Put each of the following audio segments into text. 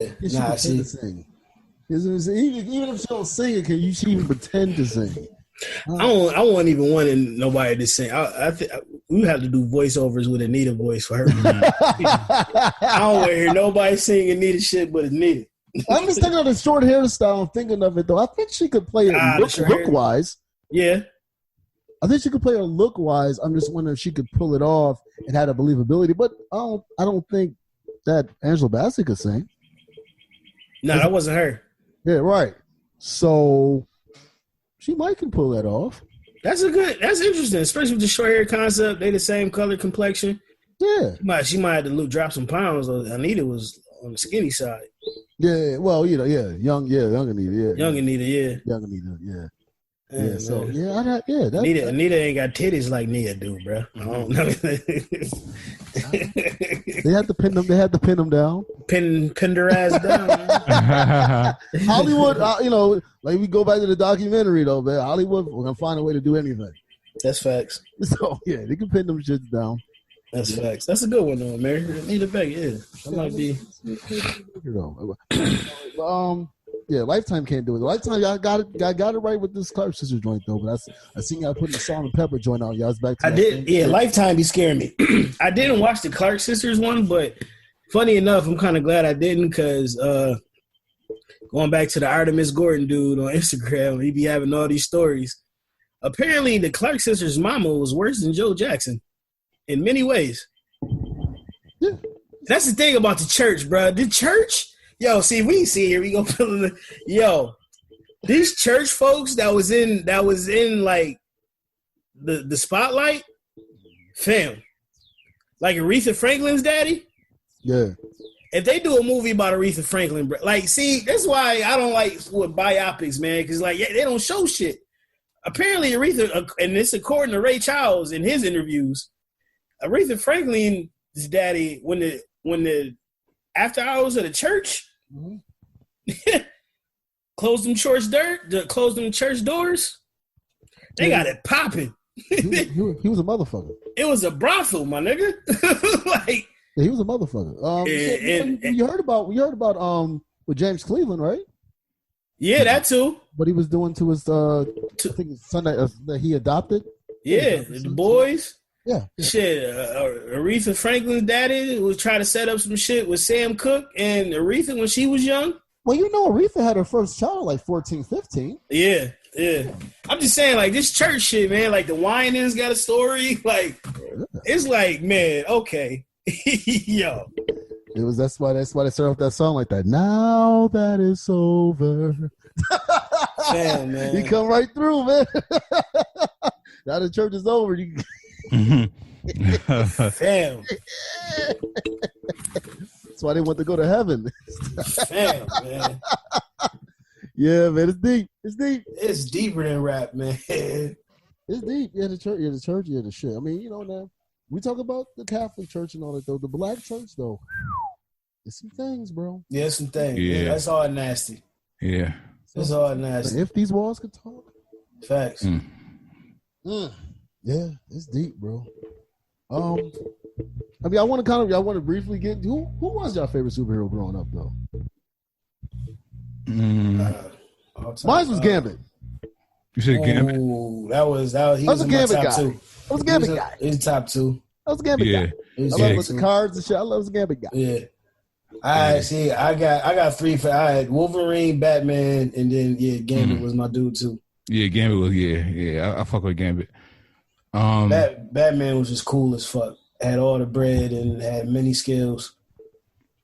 She pretend to sing. Even if she don't sing it, can she even pretend to sing? I won't even want nobody to sing. I think we have to do voiceovers with Anita voice for her. I don't want to hear nobody sing Anita shit but Anita. I'm just thinking of the short hairstyle. I'm thinking of it though. I think she could play it look wise. Yeah, I think she could play it look wise. I'm just wondering if she could pull it off and had a believability. But I don't think that Angela Bassett could sing. No, that wasn't her. Yeah, right. So she might can pull that off. That's interesting, especially with the short hair concept. They the same color complexion. Yeah. She might have to drop some pounds. Anita was on the skinny side. Yeah, well, young Anita, yeah. Young Anita, yeah. Young Anita, yeah. Yeah, so Anita ain't got titties like Nia do, bro. I don't know. They had to pin them down. Pinned her ass down. Hollywood, like we go back to the documentary though, man. Hollywood, we're gonna find a way to do anything. That's facts. So yeah, they can pin them shits down. That's facts. That's a good one though, Amir. Anita Beck, yeah. That might be. Yeah, Lifetime can't do it. Lifetime, y'all got it right with this Clark Sisters joint though. But I seen y'all putting the Salt and Pepper joint out. Y'all's back to I did. Thing. Yeah, Lifetime be scaring me. I didn't watch the Clark Sisters one, but funny enough, I'm kind of glad I didn't because going back to the Artemis Gordon dude on Instagram, he be having all these stories. Apparently, the Clark Sisters' mama was worse than Joe Jackson in many ways. Yeah. That's the thing about the church, bro. The church. Yo, see, we see here. We go put in these church folks that was in like the spotlight, fam. Like Aretha Franklin's daddy. Yeah. If they do a movie about Aretha Franklin, like, see, that's why I don't like with biopics, man, because like they don't show shit. Apparently, Aretha, and this according to Ray Charles in his interviews, Aretha Franklin's daddy, when the after hours of the church. Mm-hmm. Closed them church doors. They got it popping. he was a motherfucker. It was a brothel, my nigga. Like he was a motherfucker. We heard about with James Cleveland, right? Yeah, that too. What he was doing to his I think his son that he adopted. Yeah, the boys. Yeah. Shit, Aretha Franklin's daddy was trying to set up some shit with Sam Cooke and Aretha when she was young. Well, Aretha had her first child like 14, 15. Yeah. I'm just saying, like, this church shit, man, like, the Winans got a story. Like, it's like, man, okay. Yo. That's why they started off that song like that. Now that it's over. Damn, man. You come right through, man. Now the church is over. Damn. That's why they want to go to heaven. Damn, man. Yeah, man, it's deep. It's deeper than rap, man. It's deep. Yeah, the church, yeah, the shit. I mean, now we talk about the Catholic Church and all that though. The Black Church though, there's some things, bro. Yeah, some things. Yeah, that's all nasty. Yeah, that's all nasty. If these walls could talk. Facts. Yeah, it's deep, bro. I mean, I want to briefly get who was your favorite superhero growing up, though? Mine was Gambit. You said Gambit? That was he was a Gambit guy. Two. I was a Gambit guy. He's top two. I was a Gambit guy. I love the cards and shit. I love the Gambit guy. Yeah. I got three for. I had Wolverine, Batman, and then Gambit was my dude too. Yeah, Gambit was I fuck with Gambit. Batman was just cool as fuck. Had all the bread and had many skills.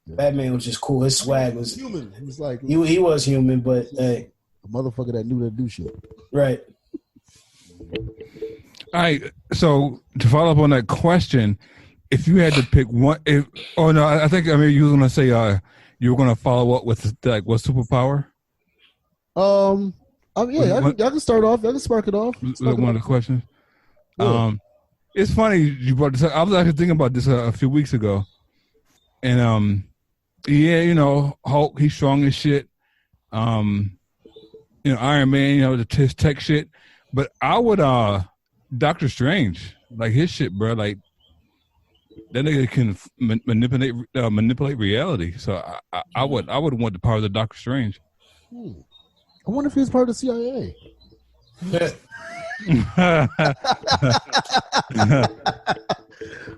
Yeah. Batman was just cool. His swag was human. He was like he was human, but hey, a motherfucker that knew to do shit. Right. All right. So to follow up on that question, if you had to pick one, I think you were gonna say you were gonna follow up with like what superpower? Y'all can start off. Y'all can spark it off. One of the questions. Yeah. It's funny you brought this up. I was actually thinking about this a few weeks ago, and Hulk, he's strong as shit. Iron Man, his tech shit. But I would Doctor Strange, like his shit, bro. Like that nigga can manipulate reality. So I would want the power of the Doctor Strange. I wonder if he was part of the CIA.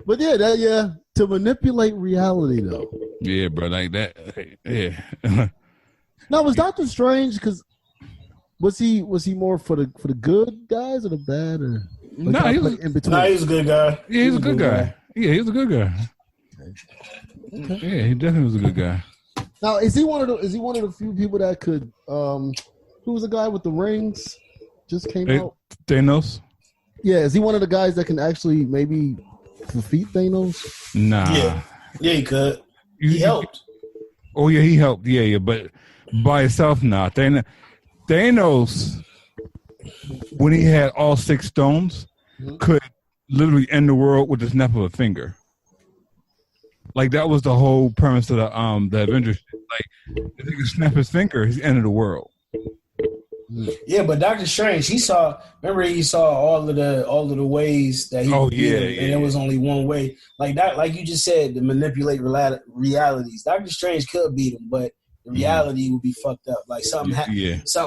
But yeah, to manipulate reality though. Yeah, bro, like that. Yeah. Now was Doctor Strange because was he more for the good guys or the bad or no, he was in between. Nah, he's a good guy. Yeah, he's a good guy. Yeah, he was a good guy. Okay. Yeah, he definitely was a good guy. Now is he one of the few people that could who was the guy with the rings just came out? Thanos? Yeah, is he one of the guys that can actually maybe defeat Thanos? Nah. Yeah, he could. He helped. Oh yeah, he helped. Yeah, but by himself, nah. Thanos, when he had all 6 stones, could literally end the world with the snap of a finger. Like that was the whole premise of the Avengers. Like if he could snap his finger, he's ended the world. Yeah, but Doctor Strange, he saw all of the ways that he could beat him, and there was only one way. Like that, like you just said, to manipulate realities. Doctor Strange could beat him, but the reality would be fucked up. Like something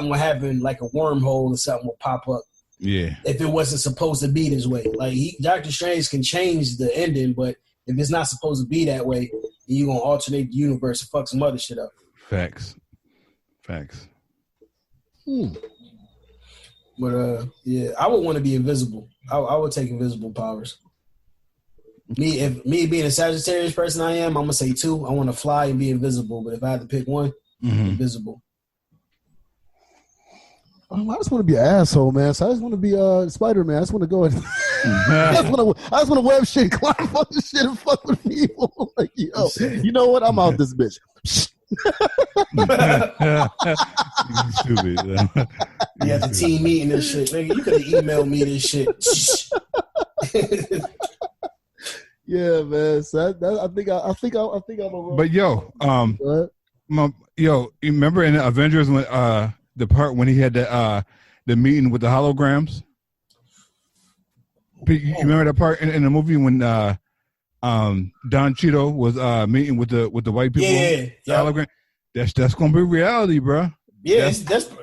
would happen, like a wormhole, or something would pop up. Yeah. If it wasn't supposed to be this way, like Doctor Strange can change the ending, but if it's not supposed to be that way, then you're gonna alternate the universe and fuck some other shit up. Facts. But yeah, I would want to be invisible. I would take invisible powers. Me being a Sagittarius person I am, I'm gonna say 2. I want to fly and be invisible. But if I had to pick one, invisible. I just want to be an asshole, man. So I just want to be Spider-Man. I just want to go and I just want to web shit, climb fucking shit, and fuck with people. Like, yo, you know what? I'm out this bitch. Stupid. You have the team meeting this shit, nigga. You could have emailed me this shit. Yeah, man. So I think I'm a. But yo, you remember in the Avengers when the part when he had the meeting with the holograms? You remember that part in the movie when Don Cheeto was meeting with the white people? Yeah. Hologram? That's gonna be reality, bro. Yeah,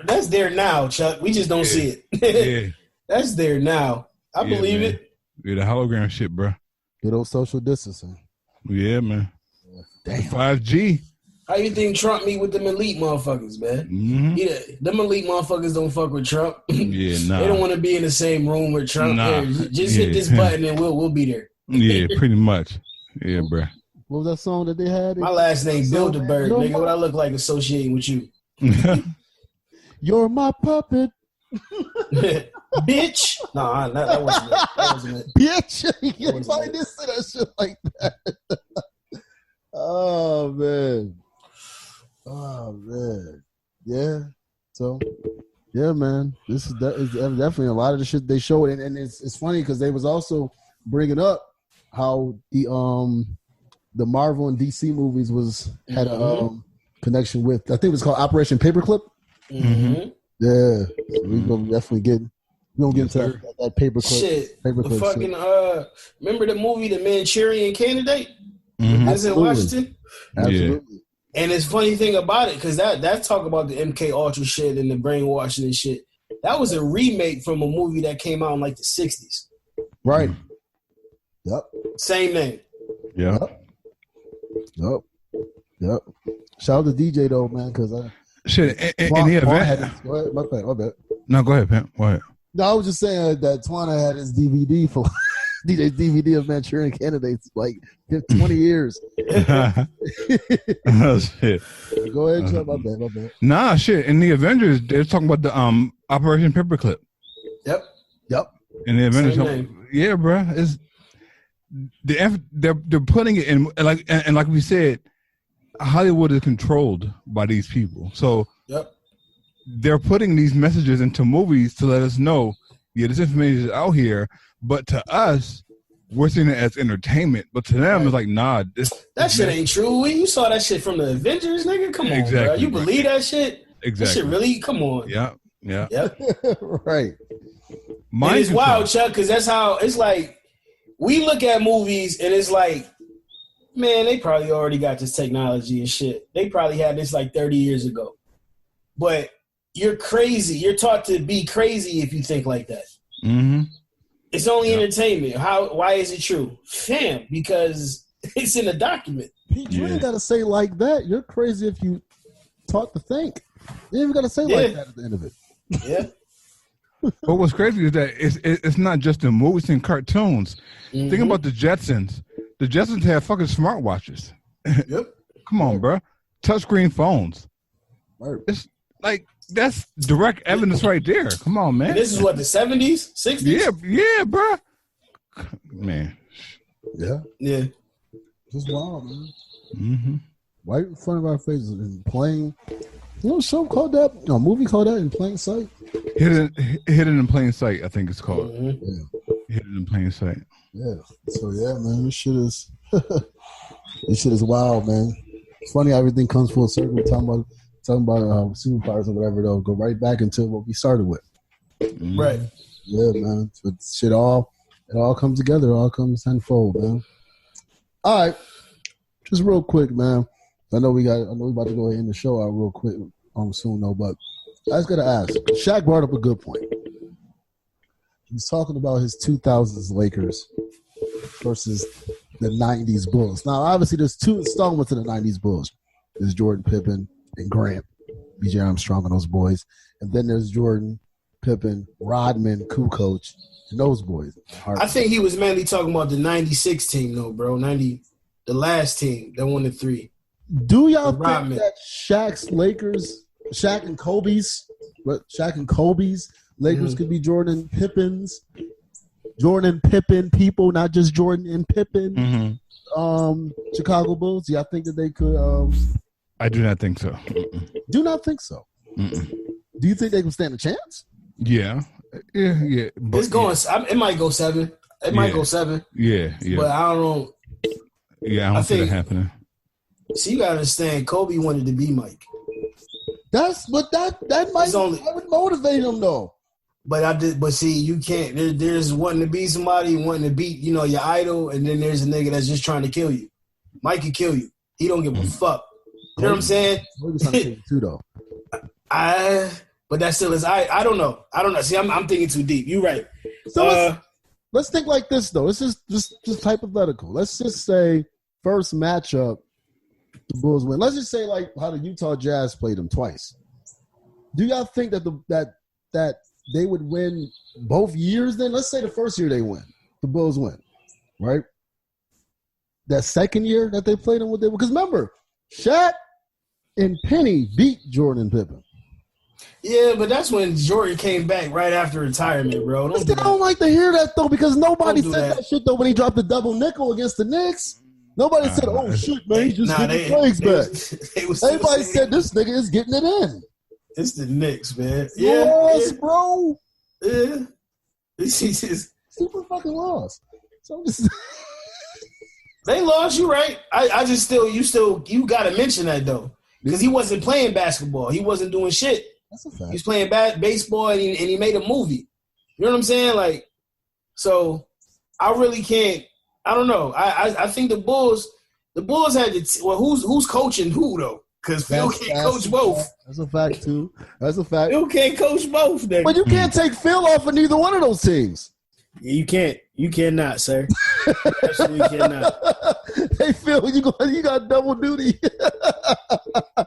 that's there now, Chuck. We just don't see it. That's there now. I believe it. Yeah, the hologram shit, bro. Good old social distancing. Yeah, man. Damn. 5G. How you think Trump meet with them elite motherfuckers, man? Yeah, them elite motherfuckers don't fuck with Trump. Yeah, nah. They don't want to be in the same room with Trump. Nah. Just hit this button and we'll be there. Yeah, pretty much. Yeah, bro. What was that song that they had? My last name Bilderberg, nigga. What I look like associating with you? You're my puppet. Bitch. Nah, that wasn't it. Bitch. Somebody did say that shit like that. Oh man. Yeah. So yeah, man. This is definitely a lot of the shit they showed, and it's funny because they was also bringing up how the Marvel and DC movies had a connection with. I think it was called Operation Paperclip. Mm-hmm. Yeah, so we gonna definitely get into that paperclip. Shit, paperclip the fucking remember the movie The Manchurian Candidate? Mm-hmm. In Washington. Absolutely. Yeah. And it's funny thing about it because that talk about the MK Ultra shit and the brainwashing and shit. That was a remake from a movie that came out in like the 60s. Right. Yep. Same name. Yeah. Yep. Shout out to DJ though, man, because shit in the event. Go ahead. My bad. No, go ahead, Pimp. Go ahead. No, I was just saying that Twana had his DVD for DJ's DVD of Manchurian Candidates like 20 years. Oh shit. Go ahead, Chuck. My bad. Nah, shit. In the Avengers, they're talking about the Operation Paperclip. Yep. In the Avengers, yeah, bro. It's they're putting it in like we said, Hollywood is controlled by these people. So they're putting these messages into movies to let us know, this information is out here, but to us, we're seeing it as entertainment. But to them, it's like, nah, that shit ain't true. You saw that shit from the Avengers, nigga. Come on, bro. You believe that shit? Exactly. That shit really? Come on. Yeah. Yep. Right. And it's wild, Chuck, because that's how it's like. We look at movies and it's like Man, they probably already got this technology and shit. They probably had this like 30 years ago. But you're crazy. You're taught to be crazy if you think like that. Mm-hmm. It's only entertainment. Why is it true? Fam, because it's in a document. You ain't got to say like that. You're crazy if you taught to think. You ain't even got to say like that at the end of it. Yeah. But what's crazy is that it's not just in movies and cartoons. Mm-hmm. Think about the Jetsons. The Jetsons have fucking smartwatches. Yep. Come on, bro. Touchscreen phones. Right. It's like that's direct evidence right there. Come on, man. And this is what, the 70s, 60s? Yeah, bro. Man. Yeah. Yeah. It's wild, man. Mm-hmm. Right in front of our faces and playing. You know, a show called that? A movie called that In Plain Sight. Hidden in Plain Sight, I think it's called. Mm-hmm. Yeah. Hidden in Plain Sight. Yeah. So yeah, man, this shit is wild, man. It's funny how everything comes full circle. Talking about superpowers or whatever. They'll go right back into what we started with. Mm-hmm. Right. Yeah, man. So it all comes together. It all comes tenfold, man. All right, just real quick, man. I know we about to go ahead and end the show out real quick soon though, but I just gotta ask. Shaq brought up a good point. He's talking about his 2000s Lakers versus the 90s Bulls. Now, obviously, there's two installments of the 90s Bulls. There's Jordan, Pippen, and Grant, B.J. Armstrong, and those boys. And then there's Jordan, Pippen, Rodman, Kukoc, and those boys. I think he was mainly talking about the 96 team, though, bro. The last team that won the 3. Do y'all think that Shaq and Kobe's Lakers could be Jordan Pippen people, not just Jordan and Pippen? Mm-hmm. Chicago Bulls. Do y'all think that they could? I do not think so. Do not think so. Mm-mm. Do you think they can stand a chance? Yeah. But it's going. It might go 7. It might go 7. Yeah. But I don't know. Yeah, I don't see that happening. See, you gotta understand. Kobe wanted to be Mike. That would motivate him though. But see, you can't. There's wanting to be somebody, wanting to beat, your idol, and then there's a nigga that's just trying to kill you. Mike can kill you. He don't give a fuck. You know what I'm saying? Kobe's trying to kill you too, though. But that still is. I don't know. See, I'm thinking too deep. You're right. So let's think like this though. It's just hypothetical. Let's just say first matchup, the Bulls win. Let's just say like how the Utah Jazz played them twice. Do y'all think that that they would win both years? Then let's say the first year they win, the Bulls win, right? That second year that they played them with them, because remember, Shaq and Penny beat Jordan and Pippen. Yeah, but that's when Jordan came back right after retirement, bro. I don't like to hear that though, because nobody said that shit though when he dropped the double nickel against the Knicks. Nobody said, "Oh shit, man, he's just getting his legs back." Everybody said this nigga is getting it in. It's the Knicks, man. Yes, bro. Yeah, he's just super fucking lost. So just they lost. You right? I just you got to mention that though, because he wasn't playing basketball. He wasn't doing shit. That's a fact. He's playing baseball and he made a movie. You know what I'm saying? Like, so I really can't. I don't know. I think the Bulls had to. Well, who's coaching who though? Because Phil can't coach both. That's a fact too. That's a fact. Phil can't coach both. Then. But you can't take Phil off of neither one of those teams. Yeah, you can't. You cannot, sir. Absolutely cannot. Hey Phil, you got double duty.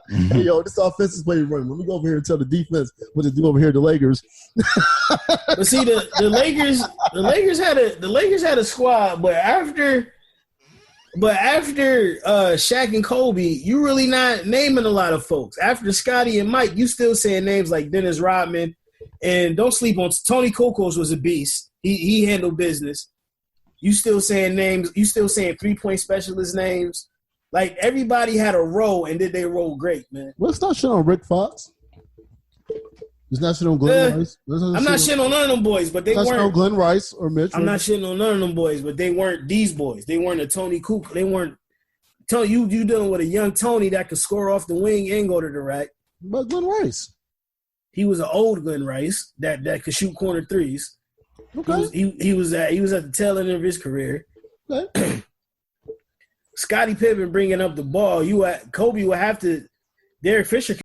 Hey, yo, this offense is playing running. Let me go over here and tell the defense what to do over here at the Lakers. But see, the Lakers had a squad, but after Shaq and Kobe, you really not naming a lot of folks. After Scotty and Mike, you still saying names like Dennis Rodman, and don't sleep on Tony Kukoc was a beast. He handled business. You still saying names. You still saying 3-point specialist names. Like, everybody had a role, and did they role great, man. Let's not shit on Rick Fox. It's not shit on Glenn Rice. I'm not shitting on none of them boys, but they weren't. On Glenn Rice or Mitch. I'm not shitting on none of them boys, but they weren't these boys. They weren't a Tony Kukoc. They weren't. Tony, you dealing with a young Tony that could score off the wing and go to the rack. But Glenn Rice. He was an old Glenn Rice that could shoot corner threes. Okay. He was at the tail end of his career. Okay. Scottie Pippen bringing up the ball, Kobe would have to. Derek Fisher